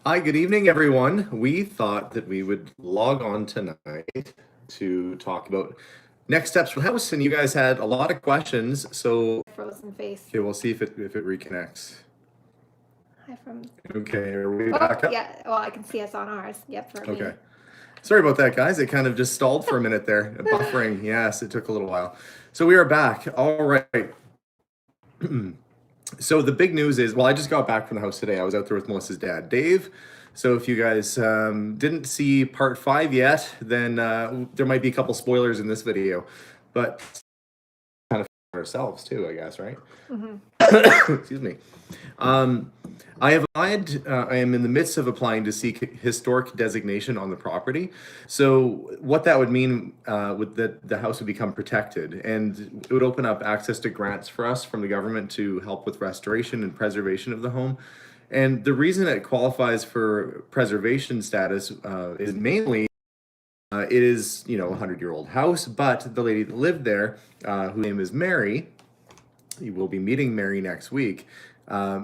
Hi, good evening, everyone. We thought that we would log on tonight to talk about next steps for the house, and you guys had a lot of questions. So, Frozen face. okay, we'll see if it reconnects. Hi from. Okay, are we Oh, back up? yeah. Well, I can see us on ours. Yep, for Okay. me. Sorry about that, guys. It kind of just stalled for a minute there. Buffering. Yes, it took a little while. So we are back. All right. So the big news is, well, I just got back from the house today. I was out there with Melissa's dad, Dave. So if you guys didn't see part 5 yet, then there might be a couple spoilers in this video, but kind of ourselves too, I guess, right? Excuse me. Um, I have applied. I am in the midst of applying to seek historic designation on the property. So what that would mean would that the house would become protected, and it would open up access to grants for us from the government to help with restoration and preservation of the home. And the reason it qualifies for preservation status is mainly it is, you know, a 100-year-old house, but the lady that lived there, whose name is Mary, you will be meeting Mary next week.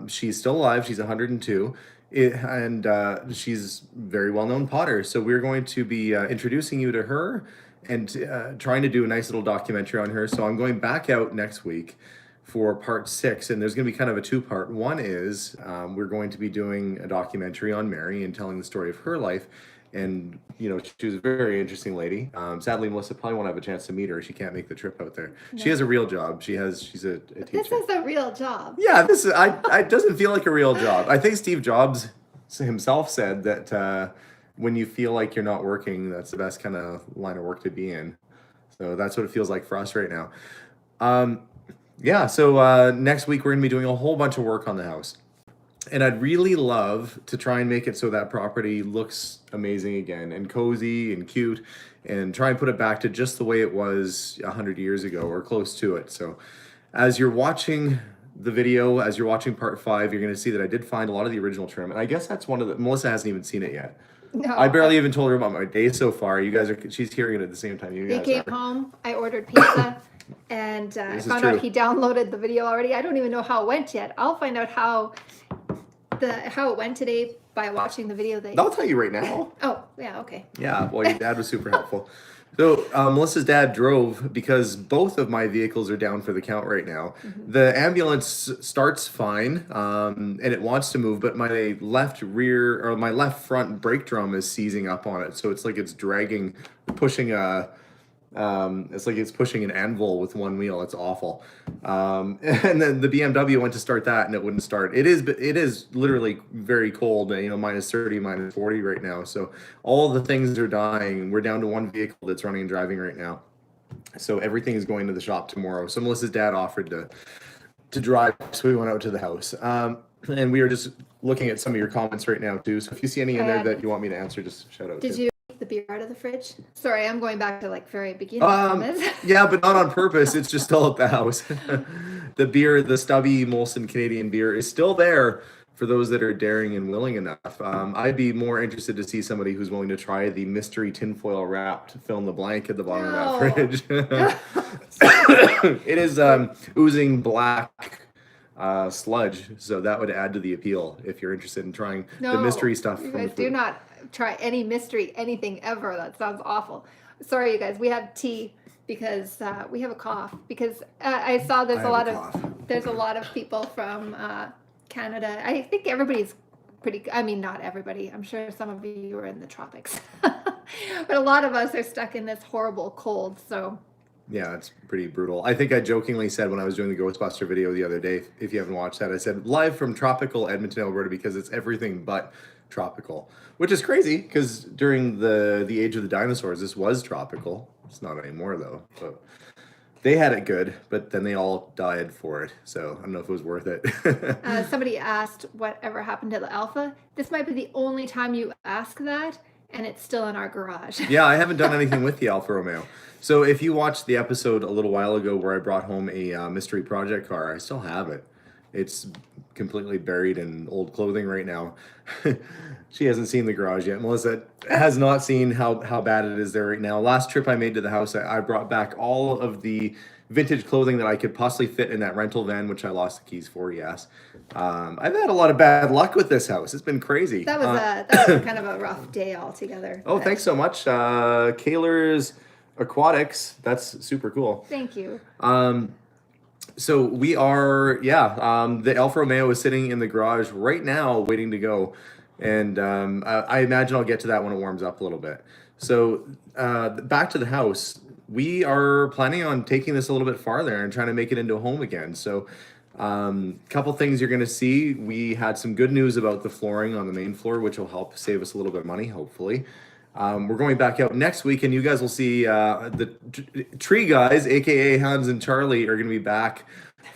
She's still alive. She's 102. And she's very well-known potter. So we're going to be introducing you to her and trying to do a nice little documentary on her. So I'm going back out next week for part 6, and there's going to be kind of a two-part. One is we're going to be doing a documentary on Mary and telling the story of her life. And you know, she was a very interesting lady. Sadly, Melissa probably won't have a chance to meet her. She can't make the trip out there. She has a real job. She's a This teacher. is a real job. Yeah, this is I it doesn't feel like a real job. I think Steve Jobs himself said that when you feel like you're not working, that's the best kind of line of work to be in. So that's what it feels like for us right now. Yeah, so next week we're gonna be doing a whole bunch of work on the house. And I'd really love to try and make it so that property looks amazing again and cozy and cute, and try and put it back to just the way it was 100 years ago or close to it. So as you're watching the video, as you're watching part 5, you're going to see that I did find a lot of the original trim. And I guess that's one of the, Melissa hasn't even seen it yet. No. I barely even told her about my day so far. You guys are, she's hearing it at the same time you He guys came are. home. I ordered pizza. And I This is found true. out he downloaded the video already. I don't even know how it went yet. I'll find out how it went today by watching the video. I'll tell you right now. Oh, yeah, okay. Yeah, well, your dad was super helpful. So Melissa's dad drove because both of my vehicles are down for the count right now. The ambulance starts fine, and it wants to move, but my left rear or my left front brake drum is seizing up on it. So it's like it's dragging, pushing a. It's like it's pushing an anvil with one wheel. It's awful. And then the BMW went to start that, and it wouldn't start. It is literally very cold. You know, -30, -40 right now. So all the things are dying. We're down to one vehicle that's running and driving right now. So everything is going to the shop tomorrow. So Melissa's dad offered to drive, so we went out to the house. And we are just looking at some of your comments right now too. So if you see any in there that you want me to answer, just shout out. Did you take the beer out of the fridge? Sorry, I'm going back to like very beginning on this. Yeah, but not on purpose. It's just still at the house. The beer, the stubby Molson Canadian beer, is still there for those that are daring and willing enough. I'd be more interested to see somebody who's willing to try the mystery tinfoil wrapped fill in the blank at the bottom of that fridge. It is oozing black sludge, so that would add to the appeal if you're interested in trying the mystery stuff. You from guys the do food. not try any mystery, anything ever. That sounds awful. Sorry, you guys. We have tea because we have a cough. Because I saw there's I a have lot a of cough. there's a lot of people from Canada. I think everybody's pretty. I mean, not everybody. I'm sure some of you are in the tropics, but a lot of us are stuck in this horrible cold. So. Yeah, it's pretty brutal. I think I jokingly said when I was doing the Ghostbuster video the other day, if you haven't watched that, I said live from tropical Edmonton, Alberta, because it's everything but tropical, which is crazy because during the age of the dinosaurs, this was tropical. It's not anymore though. But they had it good, but then they all died for it. So I don't know if it was worth it. Somebody asked whatever happened to the Alpha. This might be the only time you ask that, and it's still in our garage. Yeah, I haven't done anything with the Alfa Romeo. So if you watched the episode a little while ago where I brought home a mystery project car, I still have it. it's completely buried in old clothing right now. She hasn't seen the garage yet. Melissa has not seen how bad it is there right now. Last trip I made to the house, I brought back all of the vintage clothing that I could possibly fit in that rental van, which I lost the keys for. Yes, I've had a lot of bad luck with this house. It's been crazy. That was kind of a rough day altogether. Oh, thanks so much, Kaler's Aquatics. That's super cool. Thank you. So we are, the Alfa Romeo is sitting in the garage right now, waiting to go, and I imagine I'll get to that when it warms up a little bit. So back to the house, we are planning on taking this a little bit farther and trying to make it into a home again. So couple things you're going to see. We had some good news about the flooring on the main floor, which will help save us a little bit of money, hopefully. We're going back out next week, and you guys will see the tree guys, aka Hans and Charlie, are going to be back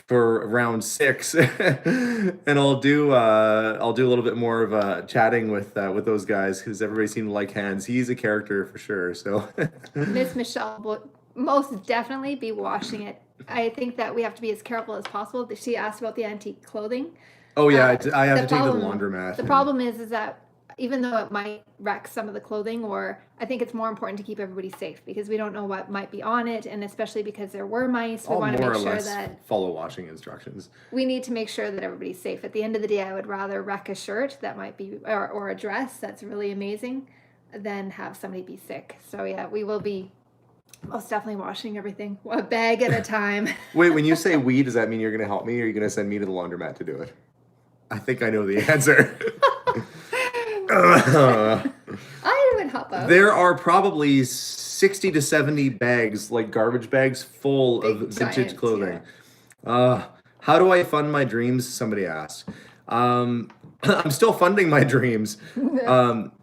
for round 6, and I'll do a little bit more of chatting with those guys, because everybody seemed to like Hans. He's a character for sure. So Miss Michelle will most definitely be washing it. I think that we have to be as careful as possible. She asked about the antique clothing. oh yeah, I have to take the laundromat. The problem is that even though it might wreck some of the clothing, or I think it's more important to keep everybody safe, because we don't know what might be on it, and especially because there were mice, we want to make sure that follow washing instructions. We need to make sure that everybody's safe. At the end of the day, I would rather wreck a shirt that might be, or a dress that's really amazing, than have somebody be sick. So yeah, we will be most definitely washing everything, a bag at a time. Wait, when you say we, does that mean you're going to help me, or are you going to send me to the laundromat to do it? I think I know the answer. I would help out. There are probably 60 to 70 bags, like garbage bags, full Big of vintage giants, clothing. How do I fund my dreams? Somebody asked. I'm still funding my dreams.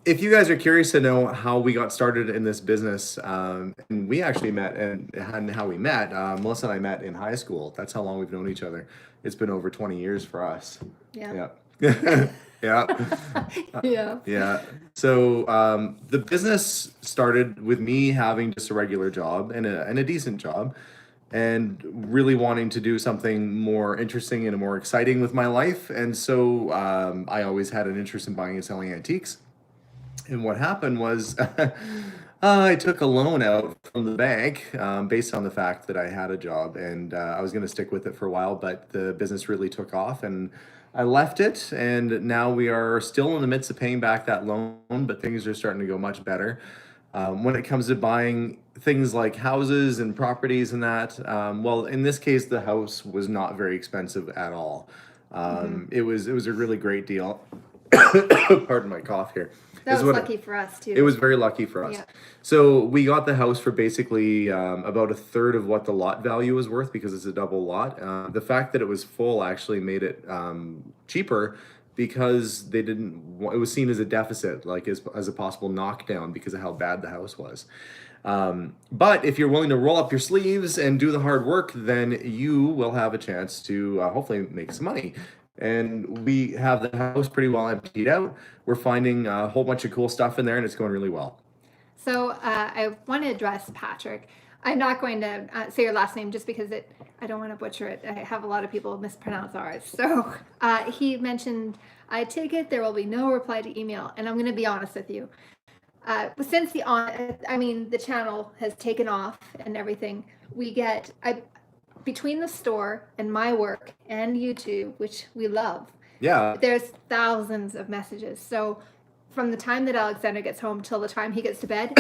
If you guys are curious to know how we got started in this business, and we actually met, and how we met, Melissa and I met in high school. That's how long we've known each other. It's been over 20 years for us. Yeah. Yeah. Yeah. Yeah. Yeah. So the business started with me having just a regular job and a decent job, and really wanting to do something more interesting and more exciting with my life. And so I always had an interest in buying and selling antiques. And what happened was I took a loan out from the bank based on the fact that I had a job, and I was going to stick with it for a while, but the business really took off, and I left it, and now we are still in the midst of paying back that loan, but things are starting to go much better. When it comes to buying things like houses and properties and that, well, in this case, the house was not very expensive at all. It was a really great deal. Pardon my cough here. That was lucky for us too. It was very lucky for us. Yeah. So we got the house for basically about a third of what the lot value was worth, because it's a double lot. The fact that it was full actually made it cheaper, because they didn't. It was seen as a deficit, like as a possible knockdown, because of how bad the house was. But if you're willing to roll up your sleeves and do the hard work, then you will have a chance to hopefully make some money. And we have the house pretty well emptied out. We're finding a whole bunch of cool stuff in there, and it's going really well. So I want to address Patrick. I'm not going to say your last name just because I don't want to butcher it. I have a lot of people mispronounce ours. So he mentioned, I take it there will be no reply to email. And I'm going to be honest with you. Since the channel has taken off and everything, we get, between the store and my work and YouTube, which we love, Yeah. there's thousands of messages. So from the time that Alexander gets home till the time he gets to bed,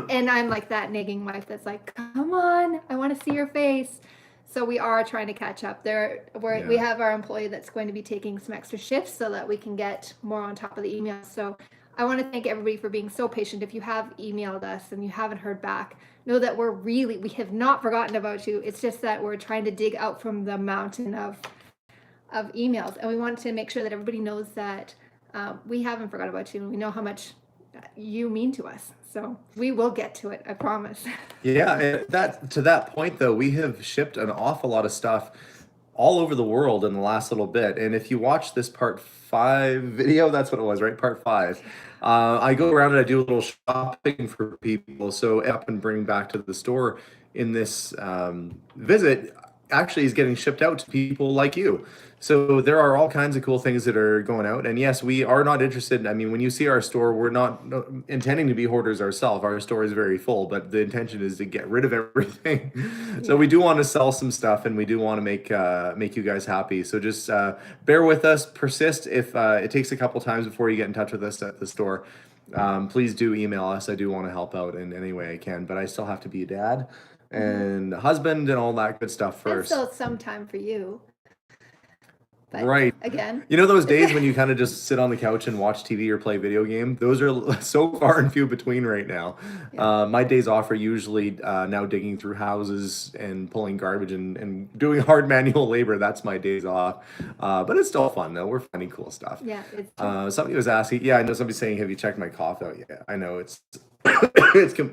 and I'm like that nagging wife that's like, come on, I want to see your face. So we are trying to catch up. We have our employee that's going to be taking some extra shifts so that we can get more on top of the emails. So I want to thank everybody for being so patient. If you have emailed us and you haven't heard back, know that we have not forgotten about you. It's just that we're trying to dig out from the mountain of emails, and we want to make sure that everybody knows that we haven't forgot about you, and we know how much you mean to us. So we will get to it, I promise. Yeah, and to that point though, we have shipped an awful lot of stuff all over the world in the last little bit. And if you watch this part 5 video, that's what it was, right? Part 5. I go around and I do a little shopping for people. So up and bring back to the store in this visit, actually is getting shipped out to people like you. So there are all kinds of cool things that are going out. And yes, we are not interested. I mean, when you see our store, we're not intending to be hoarders ourselves. Our store is very full, but the intention is to get rid of everything. So we do want to sell some stuff, and we do want to make you guys happy. So just bear with us, persist. If it takes a couple times before you get in touch with us at the store, please do email us. I do want to help out in any way I can, but I still have to be a dad and a husband and all that good stuff And first. still some time for you. But Right. again, You know those days when you kind of just sit on the couch and watch TV or play video game? Those are so far and few between right now. My days off are usually now digging through houses and pulling garbage and doing hard manual labor. That's my days off. But it's still fun though. We're finding cool stuff. yeah, it's Somebody was asking, I know somebody's saying, have you checked my cough out yet? I know it's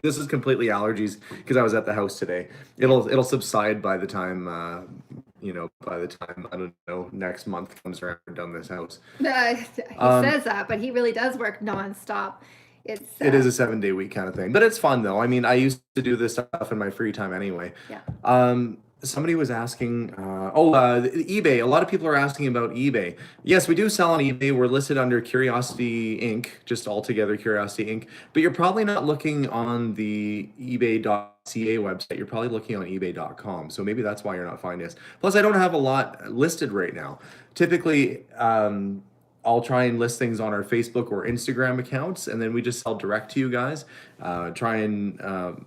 this is completely allergies because I was at the house today. It'll subside by the time I don't know, next month comes around, we're done this house. he says that, but he really does work nonstop. It is a 7-day week kind of thing, but it's fun though. I mean, I used to do this stuff in my free time anyway. Yeah. Somebody was asking, eBay. A lot of people are asking about eBay. Yes, we do sell on eBay. We're listed under Curiosity Inc., just altogether Curiosity Inc. But you're probably not looking on the ebay.ca website. You're probably looking on ebay.com. So maybe that's why you're not finding us. Plus, I don't have a lot listed right now. Typically, I'll try and list things on our Facebook or Instagram accounts, and then we just sell direct to you guys. Try and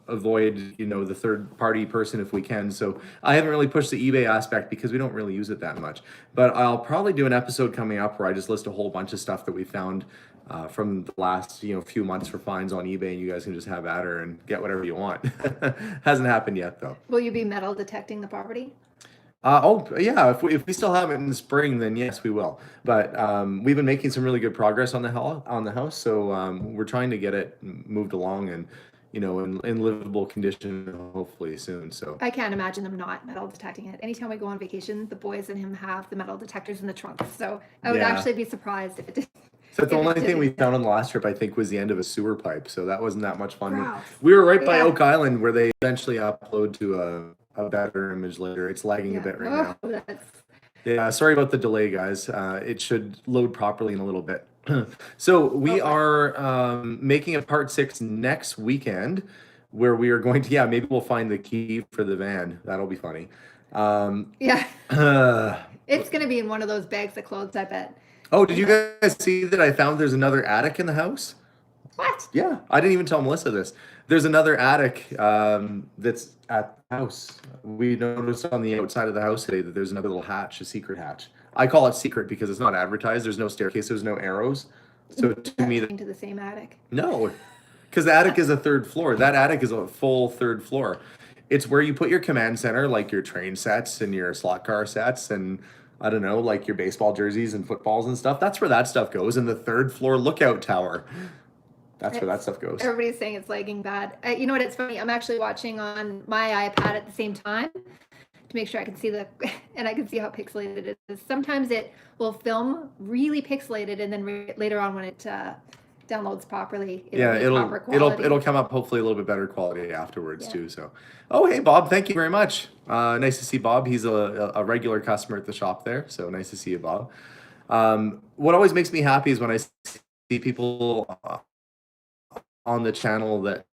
avoid, the third party person if we can. So I haven't really pushed the eBay aspect because we don't really use it that much. But I'll probably do an episode coming up where I just list a whole bunch of stuff that we found from the last few months for finds on eBay, and you guys can just have at her and get whatever you want. Hasn't happened yet though. Will you be metal detecting the property? If we still have it in the spring, then yes, we will. But we've been making some really good progress on the house, so we're trying to get it moved along and in livable condition hopefully soon. So I can't imagine them not metal detecting it. Anytime we go on vacation, the boys and him have the metal detectors in the trunk. So I would actually be surprised if it did. So the only thing we found on the last trip, I think, was the end of a sewer pipe. So that wasn't that much fun. Gross. We were right by Oak Island, where they eventually upload to a better image later. It's lagging a bit right now. Yeah, sorry about the delay, guys. It should load properly in a little bit. So we are making a part 6 next weekend, where we are going to, maybe we'll find the key for the van. That'll be funny. It's going to be in one of those bags of clothes, I bet. Oh, did you guys see that I found there's another attic in the house? What? Yeah, I didn't even tell Melissa this. There's another attic that's at the house. We noticed on the outside of the house today that there's another little hatch, a secret hatch. I call it secret because it's not advertised. There's no staircase. There's no arrows. So to me, to the same attic. No, because the attic is a 3rd floor. That attic is a full 3rd floor. It's where you put your command center, like your train sets and your slot car sets and I don't know, like your baseball jerseys and footballs and stuff. That's where that stuff goes in the 3rd floor lookout tower. That's where that stuff goes. Everybody's saying it's lagging bad. You know what? It's funny. I'm actually watching on my iPad at the same time to make sure I can see and I can see how pixelated it is. Sometimes it will film really pixelated, and then later on when it downloads properly, it'll come up hopefully a little bit better quality afterwards too. So, hey Bob, thank you very much. Nice to see Bob. He's a regular customer at the shop there. So nice to see you, Bob. What always makes me happy is when I see people on the channel that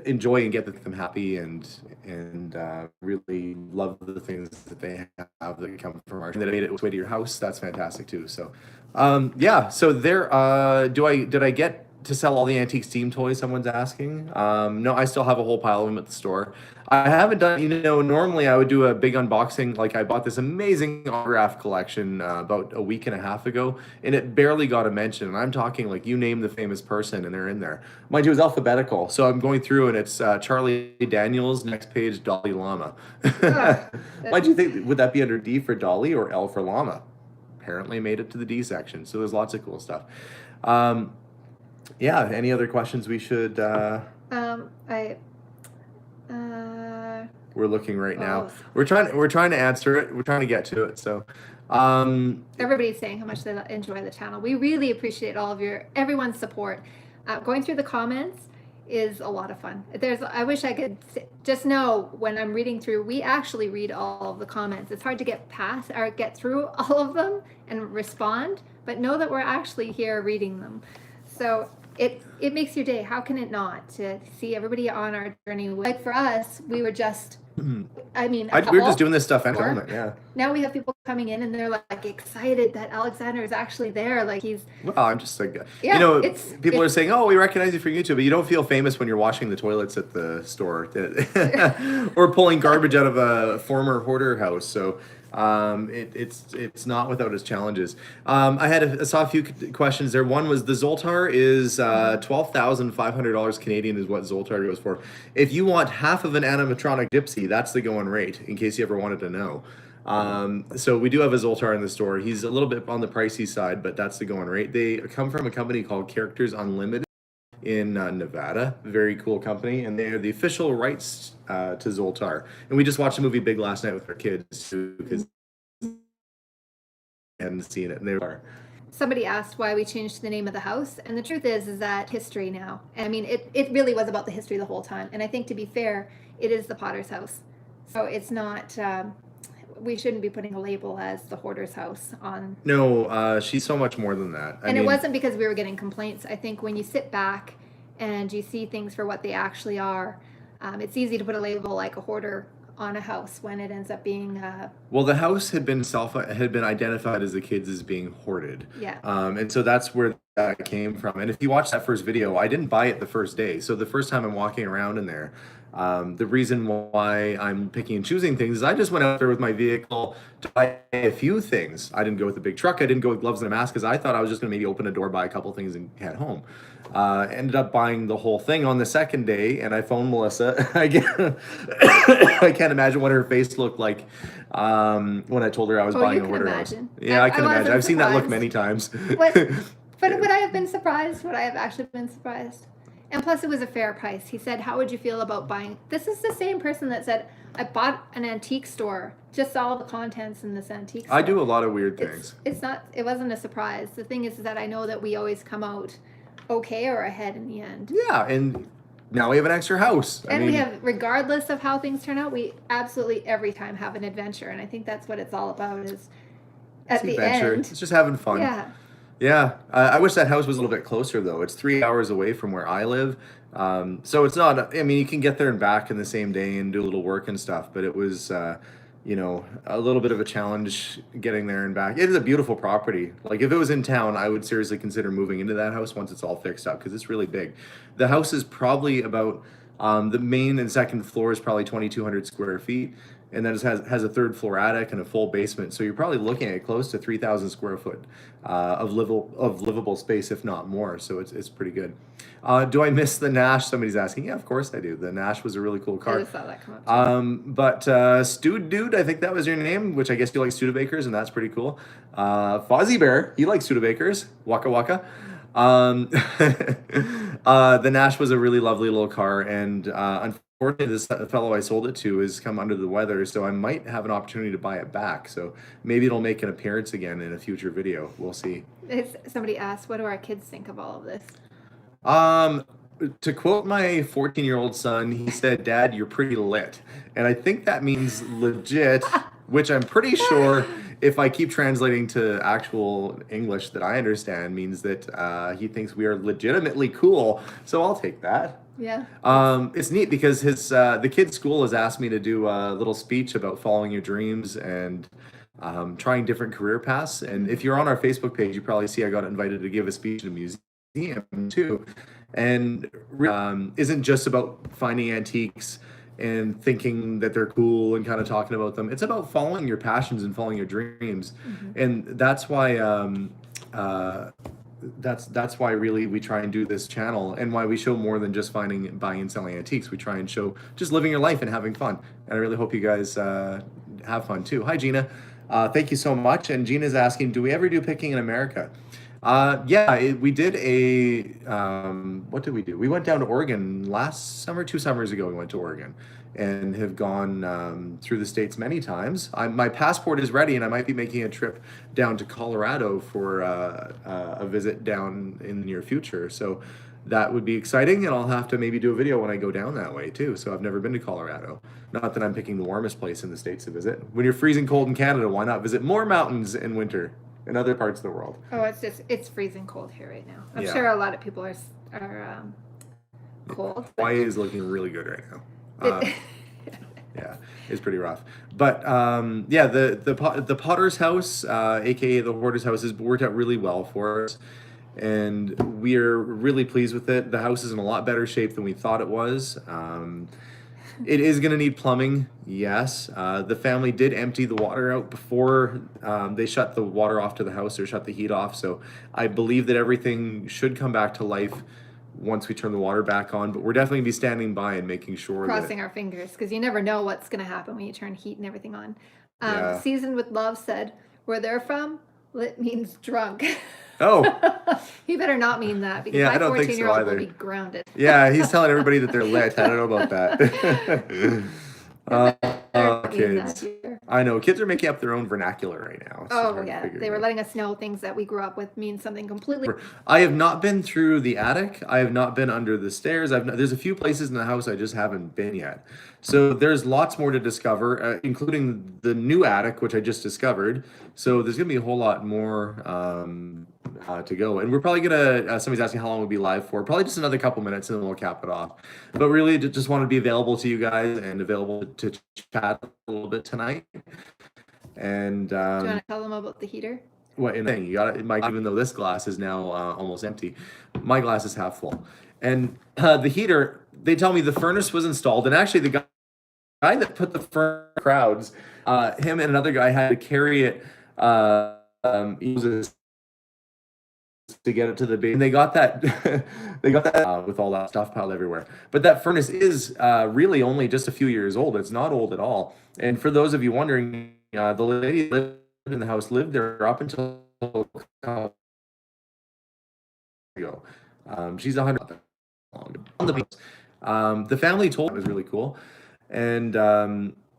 enjoy and get them happy and really love the things that they have that come from our, that made it its way to your house. That's fantastic too. So so there did I get to sell all the antique steam toys, someone's asking? No, I still have a whole pile of them at the store. I haven't done, normally I would do a big unboxing. Like I bought this amazing autograph collection about a week and a half ago, and it barely got a mention. And I'm talking like you name the famous person and they're in there. Mind you, it was alphabetical. So I'm going through and it's Charlie Daniels, next page, Dalai Lama. Why do you think, would that be under D for Dolly or L for Llama? Apparently made it to the D section. So there's lots of cool stuff. Any other questions we should we're looking right now. We're trying to answer it. We're trying to get to it. So everybody's saying how much they enjoy the channel. We really appreciate all of everyone's support. Going through the comments, is a lot of fun. I wish I could just know when I'm reading through, we actually read all of the comments. It's hard to get past or get through all of them and respond, but know that we're actually here reading them. So it makes your day. How can it not, to see everybody on our journey? Like for us, we were just, I mean, we were just doing this stuff at home. Yeah. Now we have people coming in and they're like excited that Alexander is actually there. Like he's. Well, I'm just like, Yeah, you know, people are saying, "Oh, we recognize you from YouTube," but you don't feel famous when you're washing the toilets at the store or pulling garbage out of a former hoarder house. So. It's not without its challenges. I saw a few questions there. One was the Zoltar is $12,500 Canadian is what Zoltar goes for. If you want half of an animatronic Gypsy, that's the going rate. In case you ever wanted to know. So we do have a Zoltar in the store. He's a little bit on the pricey side, but that's the going rate. They come from a company called Characters Unlimited in Nevada. Very cool company, and they are the official rights to Zoltar. And we just watched the movie Big last night with our kids too, because they hadn't seen it, and they are. Somebody asked why we changed the name of the house, and the truth is that history now. I mean, it really was about the history the whole time, and I think, to be fair, it is the Potter's house. So it's not, we shouldn't be putting a label as the Hoarder's house on. No, she's so much more than that. And it wasn't because we were getting complaints. I think when you sit back and you see things for what they actually are, it's easy to put a label like a hoarder on a house when it ends up being. Well, the house had been identified as the kids as being hoarded. Yeah. And so that's where that came from. And if you watch that first video, I didn't buy it the first day. So the first time I'm walking around in there, the reason why I'm picking and choosing things is I just went out there with my vehicle to buy a few things. I didn't go with a big truck. I didn't go with gloves and a mask because I thought I was just going to maybe open a door, buy a couple things, and head home. Ended up buying the whole thing on the second day, and I phoned Melissa. I can't imagine what her face looked like when I told her I was buying a hoarder house. Yeah, I can imagine. I've seen that look many times. But would I have been surprised? Would I have actually been surprised? And plus, it was a fair price. He said, "How would you feel about buying?" This is the same person that said, "I bought an antique store, just saw all the contents in this antique store." I do a lot of weird things. It's not. It wasn't a surprise. The thing is that I know that we always come out okay or ahead in the end. Yeah, and now we have an extra house. And we have, regardless of how things turn out, we absolutely every time have an adventure, and I think that's what it's all about. Is at the end, it's just having fun. Yeah. Yeah, I wish that house was a little bit closer, though. It's 3 hours away from where I live. So it's not, I mean, you can get there and back in the same day and do a little work and stuff, but it was, you know, a little bit of a challenge getting there and back. It is a beautiful property. Like, if it was in town, I would seriously consider moving into that house once it's all fixed up, because it's really big. The house is probably about, the main and second floor is probably 2,200 square feet. And then it has a third floor attic and a full basement. So you're probably looking at close to 3,000 square foot of livable space, if not more. So it's pretty good. Do I miss the Nash? Somebody's asking. Yeah, of course I do. The Nash was a really cool car. I just saw that come up. But Stewed Dude, I think that was your name, which I guess you like Studebakers, and that's pretty cool. Fozzie Bear, he likes Studebakers. Waka Waka. The Nash was a really lovely little car, and unfortunately, this fellow I sold it to has come under the weather, so I might have an opportunity to buy it back. So maybe it'll make an appearance again in a future video. We'll see. Somebody asked, what do our kids think of all of this? To quote my 14-year-old son, he said, "Dad, you're pretty lit." And I think that means legit, which I'm pretty sure, if I keep translating to actual English that I understand, means that he thinks we are legitimately cool. So I'll take that. Yeah. It's neat because the kid's school has asked me to do a little speech about following your dreams and trying different career paths. And if you're on our Facebook page, you probably see I got invited to give a speech at a museum too. And isn't just about finding antiques and thinking that they're cool and kind of talking about them. It's about following your passions and following your dreams. Mm-hmm. And that's why that's why really we try and do this channel, and why we show more than just buying and selling antiques. We try and show just living your life and having fun. And I really hope you guys have fun too. Hi, Gina. Thank you so much. And Gina's asking, do we ever do picking in America? We did what did we do? We went down to Oregon last summer, 2 summers ago. We went to Oregon, and have gone through the States many times. My passport is ready, and I might be making a trip down to Colorado for a visit down in the near future. So that would be exciting, and I'll have to maybe do a video when I go down that way too. So I've never been to Colorado. Not that I'm picking the warmest place in the States to visit. When you're freezing cold in Canada, why not visit more mountains in winter in other parts of the world? Oh, it's freezing cold here right now. I'm Yeah. sure a lot of people are cold. but Hawaii is looking really good right now. it- Yeah, it's pretty rough. But yeah, the Potter's house, aka the Hoarder's house, has worked out really well for us, and we're really pleased with it. The house is in a lot better shape than we thought it was. It is going to need plumbing, yes. The family did empty the water out before they shut the water off to the house or shut the heat off. So I believe that everything should come back to life once we turn the water back on. But we're definitely going to be standing by and making sure crossing our fingers because you never know what's going to happen when you turn heat and everything on. Yeah. Seasoned with Love said, "Where they're from, lit means drunk." Oh, He better not mean that because Yeah, my I don't think so 14-year-old will either. be grounded. yeah, he's telling everybody that they're lit. I don't know about that. Mean that Kids. here. I know kids are making up their own vernacular right now. It's Oh hard to yeah, figure they it were out. letting us know things that we grew up with mean something completely. I have not been through the attic. I have not been under the stairs. There's a few places in the house I just haven't been yet. So there's lots more to discover, including the new attic, which I just discovered. So there's gonna be a whole lot more to go. And we're probably gonna. Somebody's asking how long we'll be live for. Probably just another couple minutes, and then we'll cap it off. But really, just wanted to be available to you guys and available to chat a little bit tonight. And Do you want to tell them about the heater? what in thing you got it, Mike? Even though this glass is now almost empty, my glass is half full. And the heater, they tell me the furnace was installed, and actually the guy that put the furnace crowds, him and another guy had to carry it. Uses to get it to the base. And they got that, with all that stuff piled everywhere. But that furnace is really only just a few years old. It's not old at all. And for those of you wondering, the lady that lived in the house lived there up until a couple ago. She's 100 on the base. The family told me it was really cool. And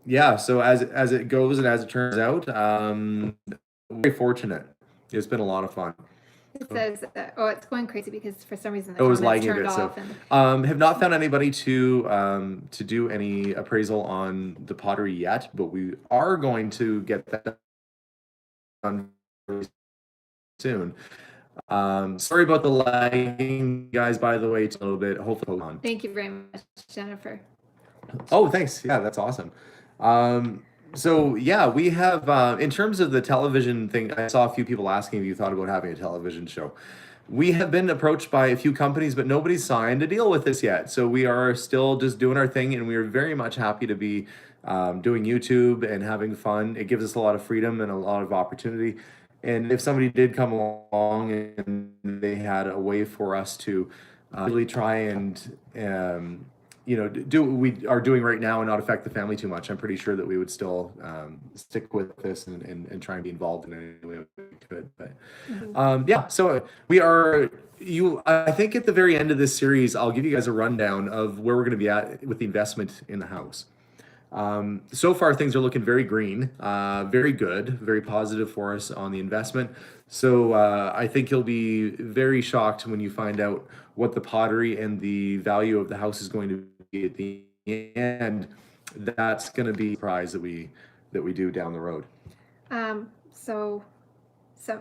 yeah, so as it goes and as it turns out, very fortunate. It's been a lot of fun. It says, oh, it's going crazy because for some reason the Oh, it was comments lagging a turned bit, so- off. And Have not found anybody to do any appraisal on the pottery yet, but we are going to get that done very soon. Sorry about the lagging, guys. By the way, a little bit. Hopefully, on. thank you very much, Jennifer. Oh, thanks. Yeah, that's awesome. So yeah, we have in terms of the television thing, I saw a few people asking if you thought about having a television show. We have been approached by a few companies, but nobody's signed a deal with us yet. So we are still just doing our thing, and we are very much happy to be doing YouTube and having fun. It gives us a lot of freedom and a lot of opportunity. And if somebody did come along and they had a way for us to really try and do what we are doing right now and not affect the family too much, I'm pretty sure that we would still stick with this and try and be involved in any way we could. But yeah, so we are. I think at the very end of this series, I'll give you guys a rundown of where we're going to be at with the investment in the house. So far, things are looking very green, very good, very positive for us on the investment. So I think you'll be very shocked when you find out what the pottery and the value of the house is going to be at the end. That's going to be a prize that we do down the road.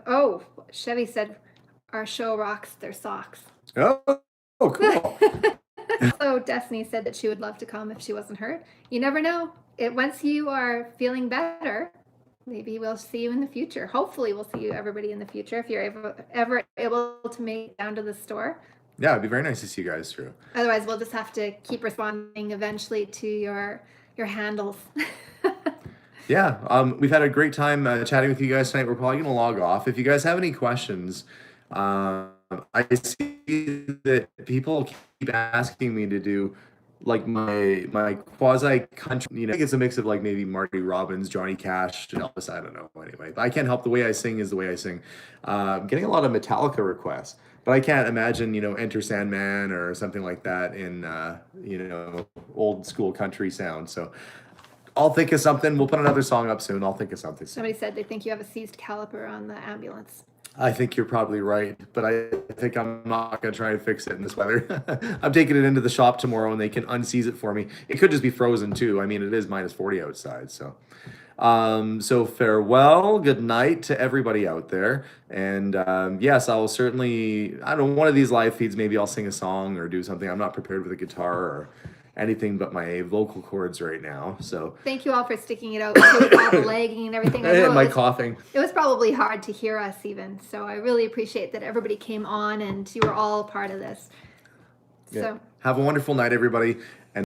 Oh, Chevy said our show rocks their socks. Oh, cool. So Destiny said that she would love to come if she wasn't hurt. You never know. Once you are feeling better, maybe we'll see you in the future. Hopefully, we'll see you everybody in the future if you're ever able to make it down to the store. Yeah, it'd be very nice to see you guys through. Otherwise, we'll just have to keep responding eventually to your handles. Yeah, we've had a great time chatting with you guys tonight. We're probably going to log off. If you guys have any questions, I see that people keep asking me to do like my quasi country, I think it's a mix of like maybe Marty Robbins, Johnny Cash, and Elvis. I don't know. Anyway, but I can't help the way I sing is the way I sing. I'm getting a lot of Metallica requests, but I can't imagine Enter Sandman or something like that in old school country sound. So I'll think of something. We'll put another song up soon. I'll think of something soon. Somebody said they think you have a seized caliper on the ambulance. I think you're probably right, but I think I'm not going to try and fix it in this weather. I'm taking it into the shop tomorrow and they can unseize it for me. It could just be frozen too. I mean, it is -40 outside. So, so farewell, good night to everybody out there. And yes, I will certainly, I don't know, one of these live feeds, maybe I'll sing a song or do something. I'm not prepared with a guitar or anything but my vocal cords right now. So thank you all for sticking it out with all the lagging and everything. I know my coughing. It was probably hard to hear us even. So I really appreciate that everybody came on and you were all part of this. Yeah. So Have a wonderful night, everybody.